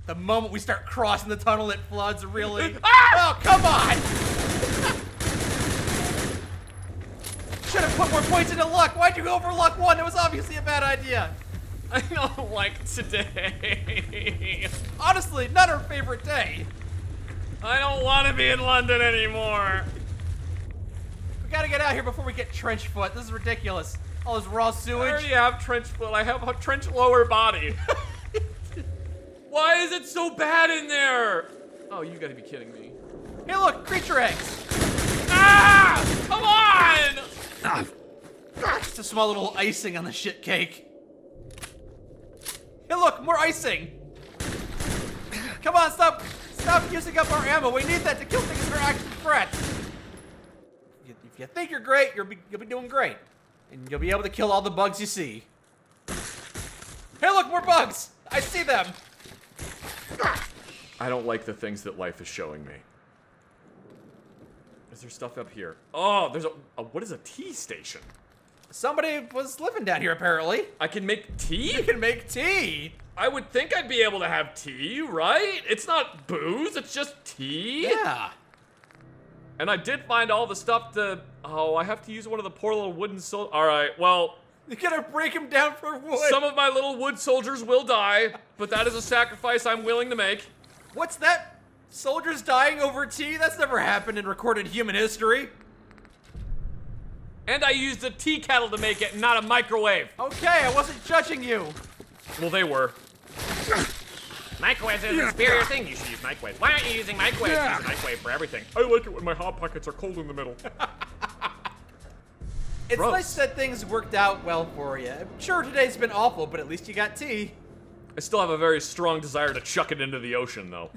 The moment we start crossing the tunnel, it floods, really. Oh, come on! Should have put more points into luck. Why'd you go for luck 1? It was obviously a bad idea. I don't like today. Honestly, not our favorite day. I don't want to be in London anymore. We gotta get out here before we get trench foot. This is ridiculous. All this raw I sewage. already have trench foot. I have a trench lower body. Why is it so bad in there? Oh, you gotta be kidding me. Hey, look, creature eggs. Ah! Come on! Just a small little icing on the shit cake. Hey, look, more icing. Come on, stop using up our ammo. We need that to kill things that are actual threats. If you think you're great, you'll be doing great. And you'll be able to kill all the bugs you see. Hey, look, more bugs. I see them. I don't like the things that life is showing me. Is there stuff up here? Oh, there's what is a tea station? Somebody was living down here, apparently. I can make tea? You can make tea. I would think I'd be able to have tea, right? It's not booze, it's just tea. Yeah. And I did find all the stuff to... Oh, I have to use one of the poor little wooden soldiers. All right, well... You gotta break him down for wood. Some of my little wood soldiers will die, but that is a sacrifice I'm willing to make. What's that? Soldiers dying over tea? That's never happened in recorded human history. And I used a tea kettle to make it, not a microwave. Okay, I wasn't judging you. Well, they were. Microwaves is a superior thing. You should use microwaves. Why aren't you using microwaves? Use a microwave for everything. I like it when my Hot Pockets are cold in the middle. It's Gross. nice that things worked out well for you. I'm sure today's been awful, but at least you got tea. I still have a very strong desire to chuck it into the ocean, though.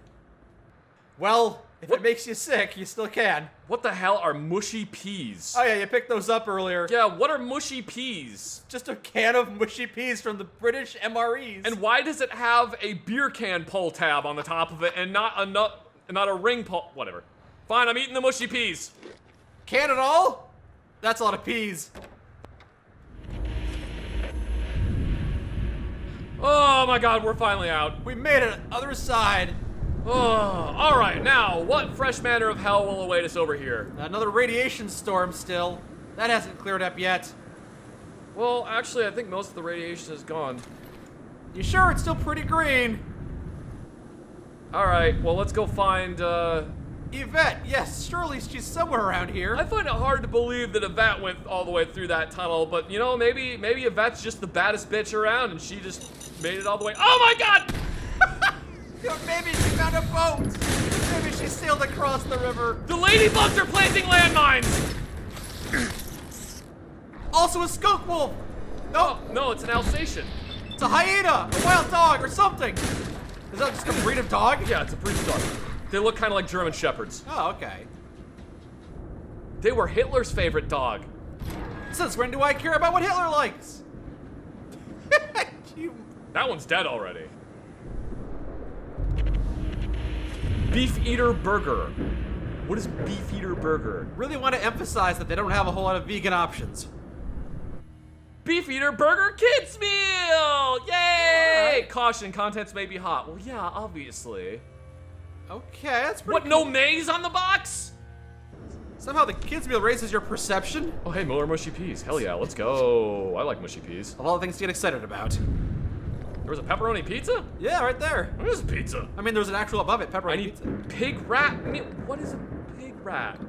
Well, if it makes you sick, you still can. What the hell are mushy peas? Oh yeah, you picked those up earlier. Yeah, what are mushy peas? Just a can of mushy peas from the British MREs. And why does it have a beer can pull tab on the top of it and not a ring pull? Whatever. Fine, I'm eating the mushy peas. Can it all? That's a lot of peas. Oh my god, we're finally out. We made it, other side. Oh, all right, now, what fresh manner of hell will await us over here? Another radiation storm still. That hasn't cleared up yet. Well, actually, I think most of the radiation is gone. You sure it's still pretty green? All right, well, let's go find, Yvette, yes, surely she's somewhere around here. I find it hard to believe that Yvette went all the way through that tunnel, but, you know, maybe Yvette's just the baddest bitch around and she just made it all the way. Oh my god! Maybe she found a boat. Maybe she sailed across the river. The ladybugs are planting landmines! Also a skunk wolf. No, No, it's an Alsatian. it's a hyena, a wild dog, or something. Is that just a breed of dog? Yeah, it's a breed of dog. They look kind of like German Shepherds. Oh, okay. They were Hitler's favorite dog. Since when do I care about what Hitler likes? You... That one's dead already. Beef Eater Burger. What is Beef Eater Burger? really want to emphasize that they don't have a whole lot of vegan options. Beef Eater Burger Kids Meal! Yay! Alright. Caution, contents may be hot. Well, yeah, obviously. Okay, that's pretty What, cool. no maize on the box? Somehow the kids meal raises your perception Oh, hey, more mushy peas. Hell yeah, let's go. I like mushy peas. of all the things to get excited about. There was a pepperoni pizza? Yeah, right there. What is a pizza? I mean, there's an actual above it, pepperoni I need pizza. pig rat meat. What is a pig rat?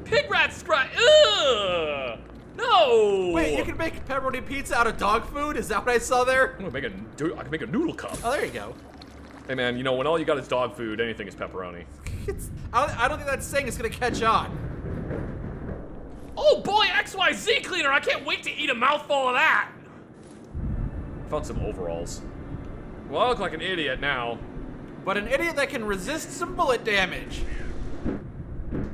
Pig rat scratch. Ugh! No! Wait, you can make pepperoni pizza out of dog food? Is that what I saw there? I can make a noodle cup. Oh, there you go. Hey man, you know, when all you got is dog food, anything is pepperoni. I don't think that saying is gonna catch on. Oh boy, XYZ cleaner! I can't wait to eat a mouthful of that! Found some overalls. Well, I look like an idiot now. But an idiot that can resist some bullet damage.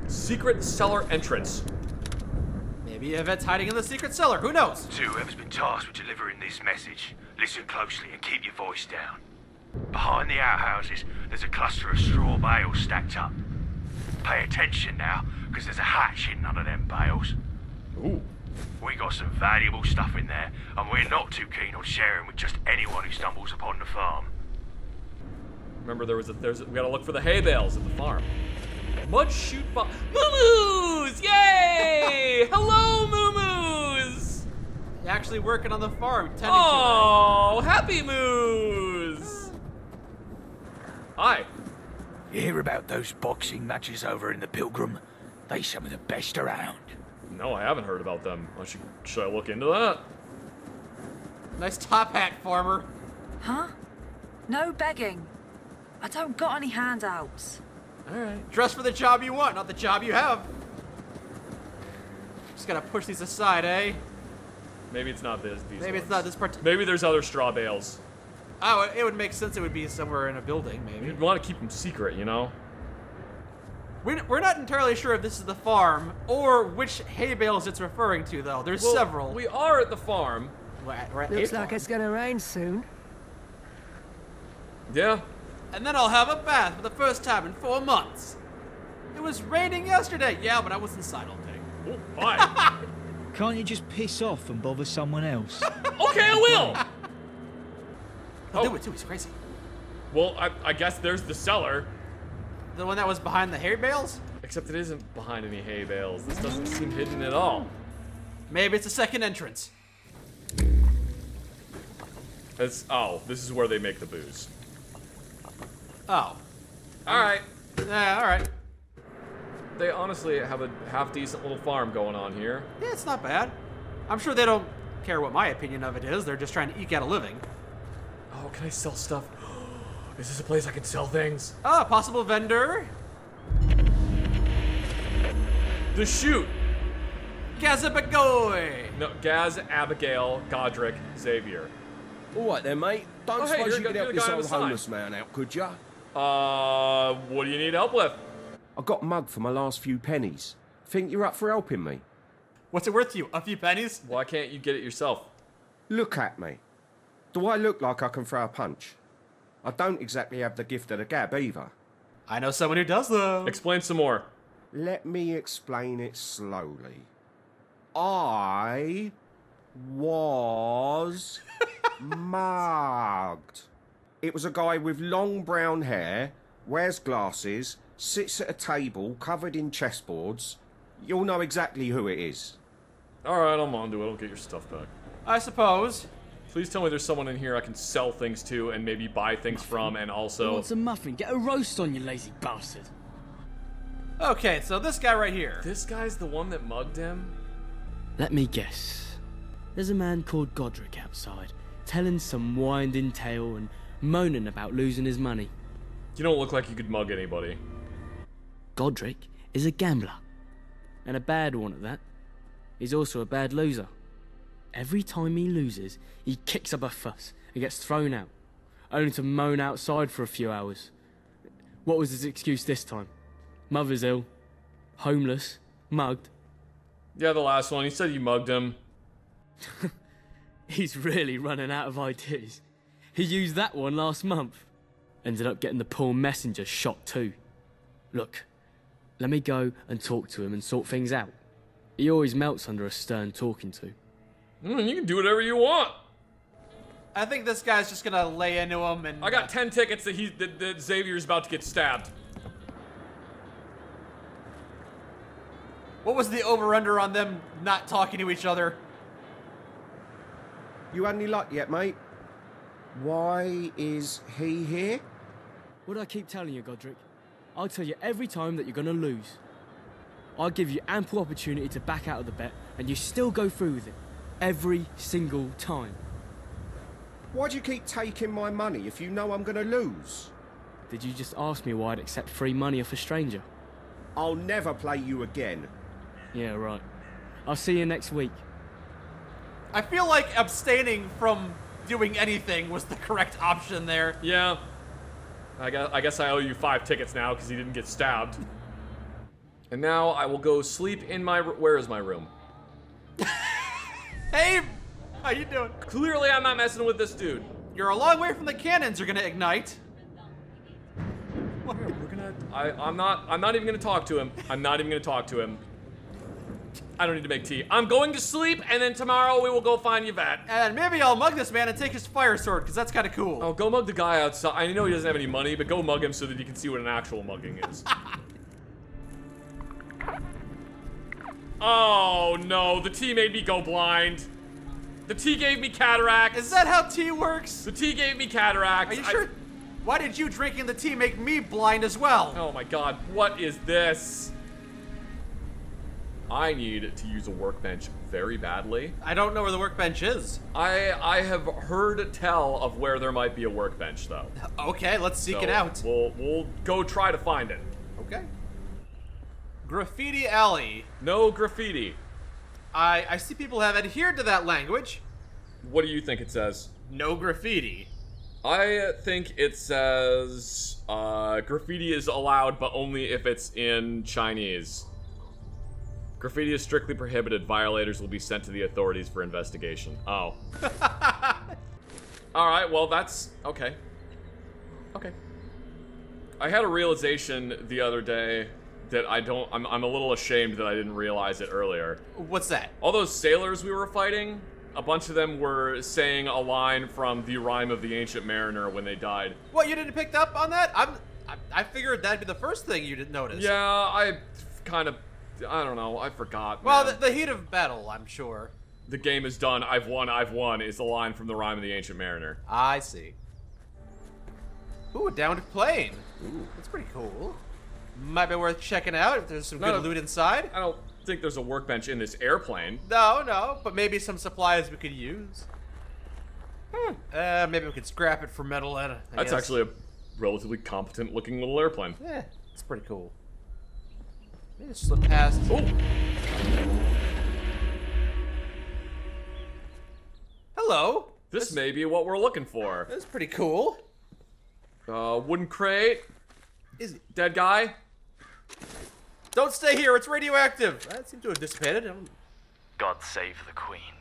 Secret cellar entrance. Maybe Yvette's hiding in the secret cellar, who knows? To whoever's been tasked with delivering this message, listen closely and keep your voice down. Behind the outhouses, there's a cluster of straw bales stacked up. Pay attention now, because there's a hatch hidden under them bales. Ooh. We got some valuable stuff in there, and we're not too keen on sharing with just anyone who stumbles upon the farm. Remember, we gotta look for the hay bales at the farm. Mud shoot Moo-moos! Yay! Hello, Moo-moos! Actually working on the farm, tending Oh, happy moos! Hi. You hear about those boxing matches over in the Pilgrim? They some of the best around. No, I haven't heard about them. Should I look into that? to it. Nice top hat, farmer. Huh? No begging. I don't got any handouts. Alright. Dress for the job you want, not the job you have. Just gotta push these aside, eh? Maybe it's not these Maybe ones. it's not this part. Maybe there's other straw bales. Oh, it would make sense it would be somewhere in a building, maybe. You'd want to keep them secret, you know? We're not entirely sure if this is the farm or which hay bales it's referring to, though. There's Well, several. We are at the farm. We're at a Looks like farm. it's gonna rain soon. Yeah. And then I'll have a bath for the first time in 4 months. It was raining yesterday. Yeah, but I was inside all day. Oh, hi. Can't you just piss off and bother someone else? Okay, I will. I'll do it too. He's crazy. Well, I guess there's the cellar. The one that was behind the hay bales? Except it isn't behind any hay bales. This doesn't seem hidden at all. Maybe it's a second entrance. This is where they make the booze. Oh. Alright. Yeah, alright. They honestly have a half-decent little farm going on here. Yeah, it's not bad. I'm sure they don't care what my opinion of it is. They're just trying to eke out a living. Oh, can I sell stuff? Is this a place I can sell things? Ah, possible vendor. The shoot. Gazabagoy. No, Gaz, Abigail, Godric, Xavier. All right then, mate. Don't Oh, hey, suppose you're you the- could you're help the this guy on old the sign. homeless man out, could ya? What do you need help with? I got mugged for my last few pennies. Think you're up for helping me? What's it worth to you? A few pennies? Why can't you get it yourself? Look at me. Do I look like I can throw a punch? I don't exactly have the gift of the gab either. I know someone who does, though. Explain some more. Let me explain it slowly. I was mugged. It was a guy with long brown hair, wears glasses, sits at a table covered in chessboards. You'll know exactly who it is. Alright, I'm on to it. I'll get your stuff back. I suppose. Please tell me there's someone in here I can sell things to and maybe buy things from, and also... What's a muffin? Get a roast on, you lazy bastard. Okay, so this guy right here. This guy's the one that mugged him? Let me guess. There's a man called Godric outside, telling some winding tale and moaning about losing his money. You don't look like you could mug anybody. Godric is a gambler, and a bad one at that. He's also a bad loser. Every time he loses, he kicks up a fuss and gets thrown out, only to moan outside for a few hours. What was his excuse this time? Mother's ill, homeless, mugged. Yeah, the last one. He said you mugged him. He's really running out of ideas. He used that one last month. Ended up getting the poor messenger shot too. Look, let me go and talk to him and sort things out. He always melts under a stern talking to. You can do whatever you want. I think this guy's just gonna lay into him and... I got 10 tickets that Xavier's about to get stabbed. What was the over-under on them not talking to each other? You had any luck yet, mate? Why is he here? What do I keep telling you, Godric? I'll tell you every time that you're gonna lose. I'll give you ample opportunity to back out of the bet, and you still go through with it. Every single time. Why do you keep taking my money if you know I'm gonna lose? Did you just ask me why I'd accept free money off a stranger? I'll never play you again. Yeah, right. I'll see you next week. I feel like abstaining from doing anything was the correct option there. Yeah. I guess I owe you 5 tickets now because he didn't get stabbed. And now I will go sleep in my... Where is my room? Hey, how you doing? Clearly I'm not messing with this dude. You're a long way from the cannons you're gonna ignite. I'm not even gonna talk to him. I'm not even gonna talk to him. I don't need to make tea. I'm going to sleep, and then tomorrow we will go find Yvette. And maybe I'll mug this man and take his fire sword, because that's kind of cool. Oh, go mug the guy outside. I know he doesn't have any money, but go mug him so that you can see what an actual mugging is. Oh, no. The tea made me go blind. The tea gave me cataracts. Is that how tea works? The tea gave me cataracts. Are you sure? Why did you drinking the tea make me blind as well? Oh my god, what is this? I need to use a workbench very badly. I don't know where the workbench is. I have heard tell of where there might be a workbench, though. Okay, let's seek it out. We'll go try to find it. Okay. Graffiti Alley. No graffiti. I see people have adhered to that language. What do you think it says? No graffiti. I think it says graffiti is allowed, but only if it's in Chinese. Graffiti is strictly prohibited. Violators will be sent to the authorities for investigation. Oh. Alright, well that's... okay. Okay. I had a realization the other day that I'm a little ashamed that I didn't realize it earlier. What's that? All those sailors we were fighting, a bunch of them were saying a line from the Rhyme of the Ancient Mariner when they died. What, you didn't pick up on that? I figured that'd be the first thing you didn't notice. Yeah, I don't know, I forgot. Well, man. the heat of battle, I'm sure. The game is done, I've won, is the line from the Rhyme of the Ancient Mariner. I see. Ooh, a downed plane. Ooh, that's pretty cool. Might be worth checking out if there's some good loot inside. I don't think there's a workbench in this airplane. No, but maybe some supplies we could use. Maybe we could scrap it for metal and That's actually a relatively competent looking little airplane. Yeah, it's pretty cool. Maybe just slip past. Oh! Hello. This may be what we're looking for. That's pretty cool. Wooden crate. Is it? Dead guy. Don't stay here, it's radioactive. That seemed to have dissipated. God save the Queen,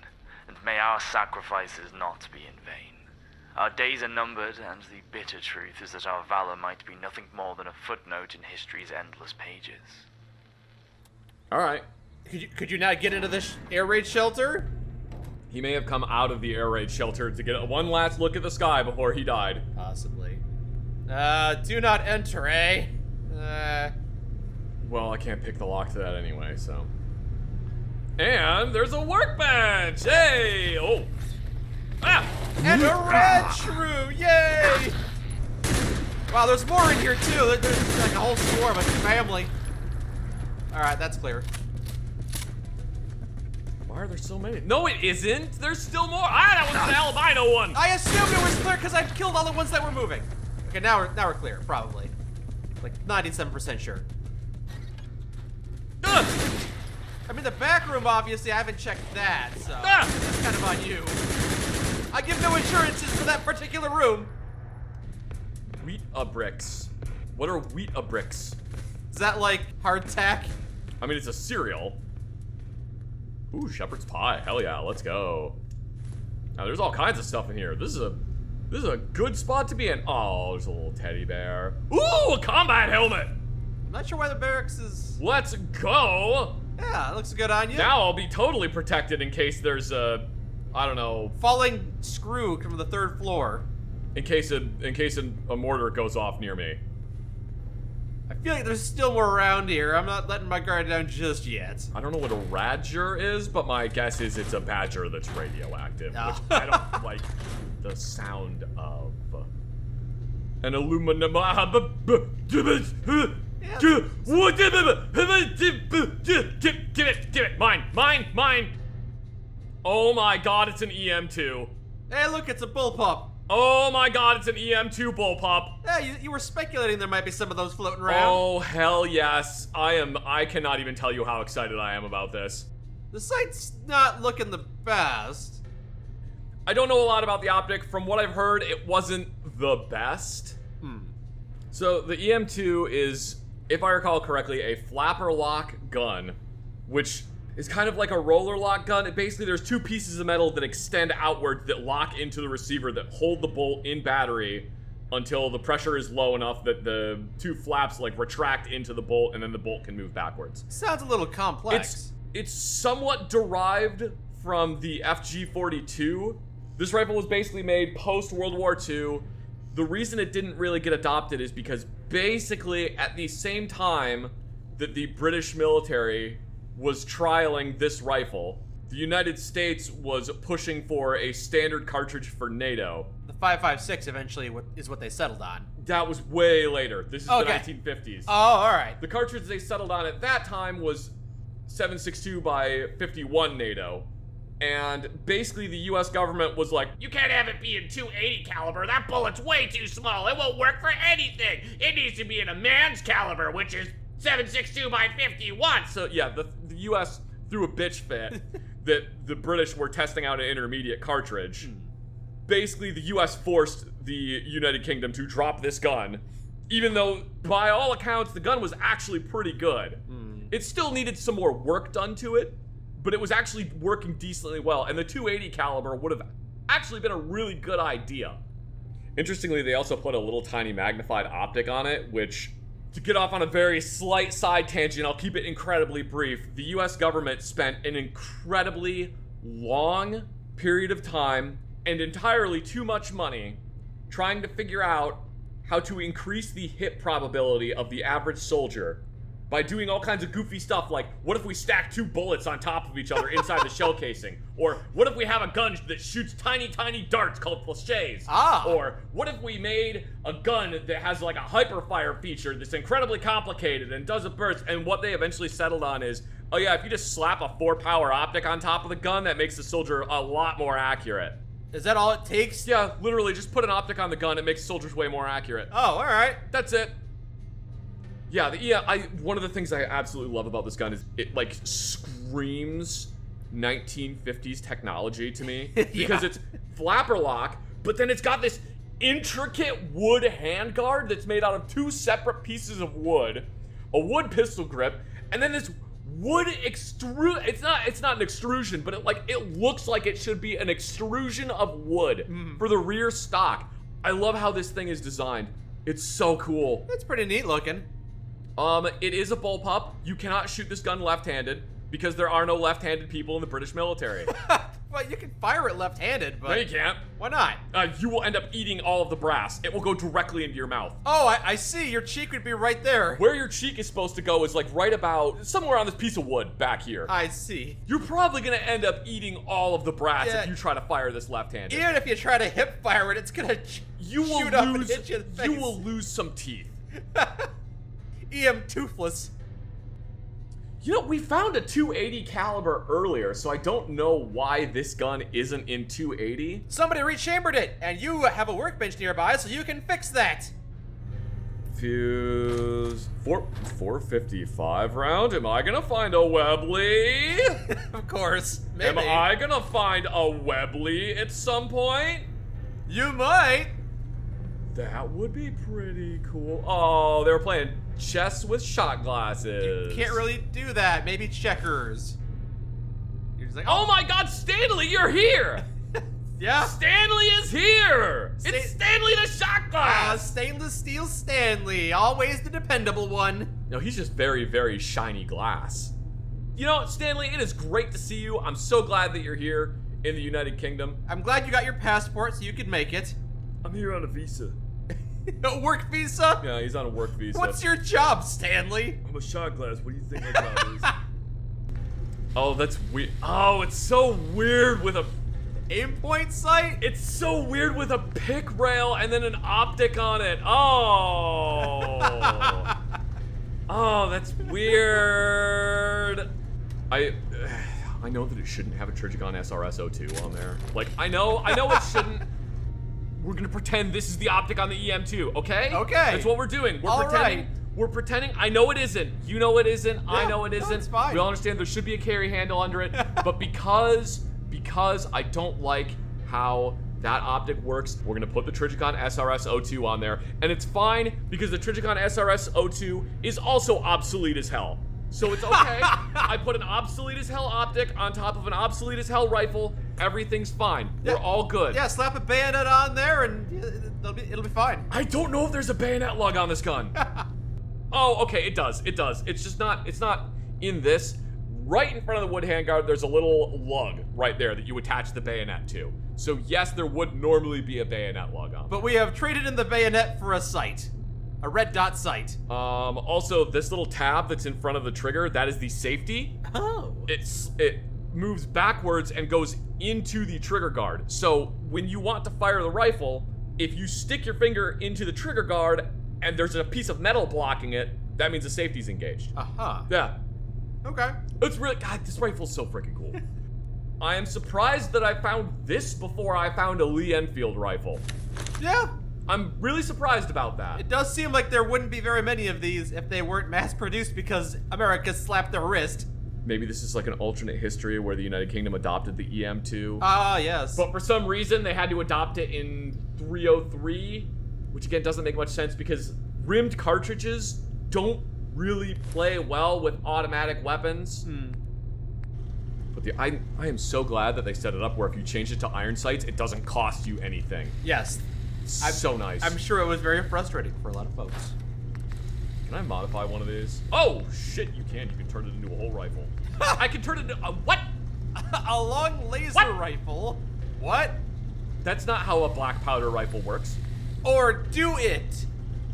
and may our sacrifices not be in vain. Our days are numbered, and the bitter truth is that our valor might be nothing more than a footnote in history's endless pages. Alright. Could you not get into this air raid shelter? He may have come out of the air raid shelter to get one last look at the sky before he died. Possibly. Do not enter, eh? Well, I can't pick the lock to that anyway, so. And there's a workbench! Hey! Oh! Ah! And a red shrew! Yay! Wow, there's more in here too. There's like a whole swarm, a family. Alright, that's clear. Why are there so many? No, it isn't! There's still more! Ah, that was the albino one! I assumed it was clear because I killed all the ones that were moving. Okay, now we're clear, probably. Like 97% sure. I mean, the back room, obviously, I haven't checked that, so that's kind of on you. I give no assurances for that particular room. Wheat bricks. What are wheat bricks? Is that like hardtack? I mean, it's a cereal. Ooh, shepherd's pie. Hell yeah, let's go. Now, there's all kinds of stuff in here. This is a good spot to be in. Oh, there's a little teddy bear. Ooh, a combat helmet. I'm not sure why the barracks is... Let's go. Yeah, it looks good on you. Now I'll be totally protected in case there's a, I don't know, falling screw from the 3rd floor. In case a mortar goes off near me. I feel like there's still more around here. I'm not letting my guard down just yet. I don't know what a radger is, but my guess is it's a badger that's radioactive, which I don't like the sound of. An aluminum. Give it, mine. Oh my god, it's an EM2. Hey, look, it's a bullpup. Oh my god, it's an EM2 bullpup. Yeah, you were speculating there might be some of those floating around. Oh, hell yes. I cannot even tell you how excited I am about this. The site's not looking the best. I don't know a lot about the optic. From what I've heard, it wasn't the best. So the EM2 is, if I recall correctly, a flapper lock gun, which is kind of like a roller lock gun. Basically, there's 2 pieces of metal that extend outward that lock into the receiver that hold the bolt in battery until the pressure is low enough that the 2 flaps like retract into the bolt and then the bolt can move backwards. Sounds a little complex. It's somewhat derived from the FG-42. This rifle was basically made post-World War II. The reason it didn't really get adopted is because basically at the same time that the British military was trialing this rifle, the United States was pushing for a standard cartridge for NATO. The 5.56 eventually is what they settled on. That was way later. This is Okay. the 1950s. Oh, all right. The cartridge they settled on at that time was 7.62 by 51 NATO. And basically the US government was like, You can't have it be in 280 caliber. That bullet's way too small. It won't work for anything. It needs to be in a man's caliber, which is 7.62 by 51. so yeah, the US threw a bitch fit that the British were testing out an intermediate cartridge. Basically, the US forced the United Kingdom to drop this gun, even though, by all accounts, the gun was actually pretty good. It still needed some more work done to it, but it was actually working decently well, and the 280 caliber would have actually been a really good idea. Interestingly, they also put a little tiny magnified optic on it, which, to get off on a very slight side tangent, I'll keep it incredibly brief. The US government spent an incredibly long period of time and entirely too much money trying to figure out how to increase the hit probability of the average soldier by doing all kinds of goofy stuff like, what if we stack 2 bullets on top of each other inside the shell casing? Or what if we have a gun that shoots tiny, tiny darts called flechettes? Or what if we made a gun that has like a hyperfire feature that's incredibly complicated and does a burst? And what they eventually settled on is, oh yeah, if you just slap a 4-power optic on top of the gun, that makes the soldier a lot more accurate. Is that all it takes? Yeah, literally, just put an optic on the gun, it makes soldiers way more accurate. Oh, all right. That's it. Yeah, one of the things I absolutely love about this gun is it like screams 1950s technology to me because it's flapper lock, but then it's got this intricate wood handguard that's made out of 2 separate pieces of wood, a wood pistol grip, and then this wood extrude. It's not an extrusion, but it looks like it should be an extrusion of wood for the rear stock. I love how this thing is designed. It's so cool. It's pretty neat looking. It is a bullpup. You cannot shoot this gun left-handed because there are no left-handed people in the British military. Well, you can fire it left-handed, but... No, you can't. Why not? You will end up eating all of the brass. It will go directly into your mouth. Oh, I see. Your cheek would be right there. Where your cheek is supposed to go is like right about somewhere on this piece of wood back here. I see. You're probably gonna end up eating all of the brass if you try to fire this left-handed. Even if you try to hip fire it, it's gonna shoot up and hit you in the face. You will lose some teeth. EM toothless. You know, we found a 280 caliber earlier, so I don't know why this gun isn't in 280. Somebody rechambered it, and you have a workbench nearby, so you can fix that. Fuse 455 round. Am I gonna find a Webley? Of course. Maybe. Am I gonna find a Webley at some point? You might. That would be pretty cool. Oh, they were playing chess with shot glasses. You can't really do that. Maybe checkers. You're just like, oh my God, Stanley, you're here! Yeah. Stanley is here! It's Stanley the shot glass! Stainless steel Stanley, always the dependable one. No, he's just very, very shiny glass. You know, Stanley, it is great to see you. I'm so glad that you're here in the United Kingdom. I'm glad you got your passport so you could make it. I'm here on a visa. A work visa? Yeah, he's on a work visa. What's your job, Stanley? I'm a shot glass. What do you think my job is? Oh, that's weird. Oh, it's so weird with a aim point sight? It's so weird with a pick rail and then an optic on it. Oh. Oh, that's weird. I know that it shouldn't have a Trigon SRS-02 on there. Like, I know it shouldn't. We're gonna pretend this is the optic on the EM2, okay? Okay. That's what we're doing. We're pretending. Right. We're pretending. I know it isn't. You know it isn't. Yeah, I know it isn't. It's fine. We all understand there should be a carry handle under it, but because I don't like how that optic works, we're gonna put the Trigon SRS-02 on there, and it's fine because the Trigon SRS-02 is also obsolete as hell. So it's okay. I put an obsolete as hell optic on top of an obsolete as hell rifle. Everything's fine. Yeah. We're all good. Yeah, slap a bayonet on there and it'll be fine. I don't know if there's a bayonet lug on this gun. Oh, okay, it does. It does. It's just not, it's not in this. right in front of the wood handguard, there's a little lug right there that you attach the bayonet to. So yes, there would normally be a bayonet lug on. But we have traded in the bayonet for a sight. A red dot sight. Also, this little tab that's in front of the trigger, that is the safety. Oh. It moves backwards and goes into the trigger guard. So when you want to fire the rifle, if you stick your finger into the trigger guard and there's a piece of metal blocking it, that means the safety's engaged. Aha. Yeah. Okay. It's really, God, this rifle's so freaking cool. I am surprised that I found this before I found a Lee Enfield rifle. Yeah. I'm really surprised about that. It does seem like there wouldn't be very many of these if they weren't mass-produced because America slapped their wrist. Maybe this is like an alternate history where the United Kingdom adopted the EM2. Ah, yes. But for some reason, they had to adopt it in 303, which again doesn't make much sense because rimmed cartridges don't really play well with automatic weapons. But I am so glad that they set it up where if you change it to iron sights, it doesn't cost you anything. Yes. So nice. I'm sure it was very frustrating for a lot of folks. Can I modify one of these? Oh, shit, you can. You can turn it into a whole rifle. I can turn it into a what? A long laser rifle? What? That's not how a black powder rifle works. Or do it?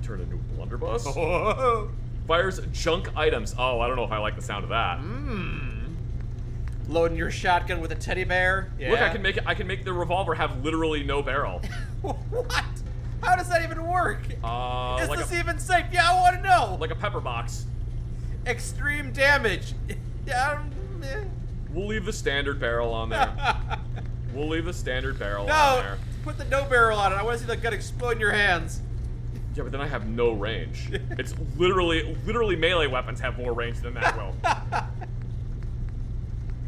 Turn it into a blunderbuss? Oh. Fires junk items. Oh, I don't know if I like the sound of that. Loading your shotgun with a teddy bear? Yeah. Look, I can make the revolver have literally no barrel. What? How does that even work? Is like this even safe? Yeah, I want to know. Like a pepper box. Extreme damage. Yeah. We'll leave the standard barrel on there. We'll leave the standard barrel on No, there. put the no barrel on it. I want to see the gun explode in your hands. Yeah, but then I have no range. It's literally melee weapons have more range than that will.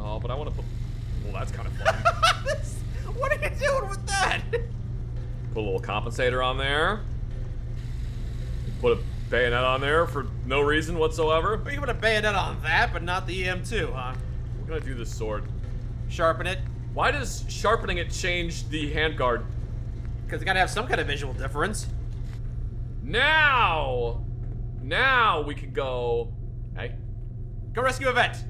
Oh, but I want to put. Well, that's kind of fun. What are you doing with that? Put a little compensator on there. Put a bayonet on there for no reason whatsoever. Well, you can put a bayonet on that, but not the EM2, huh? We're gonna do this sword. Sharpen it. Why does sharpening it change the handguard? Because you gotta have some kind of visual difference. Now we can go. Hey, go rescue a vet.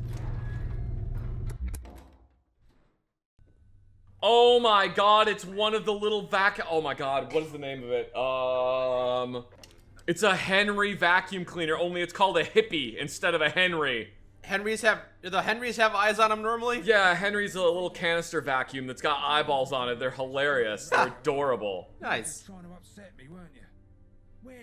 Oh my god, it's one of the little oh my god, what is the name of it? It's a Henry vacuum cleaner, only it's called a hippie instead of a Henry. Do the Henrys have eyes on them normally? Yeah, Henry's a little canister vacuum that's got eyeballs on it. They're hilarious. They're adorable. Nice. Trying to upset me, weren't you?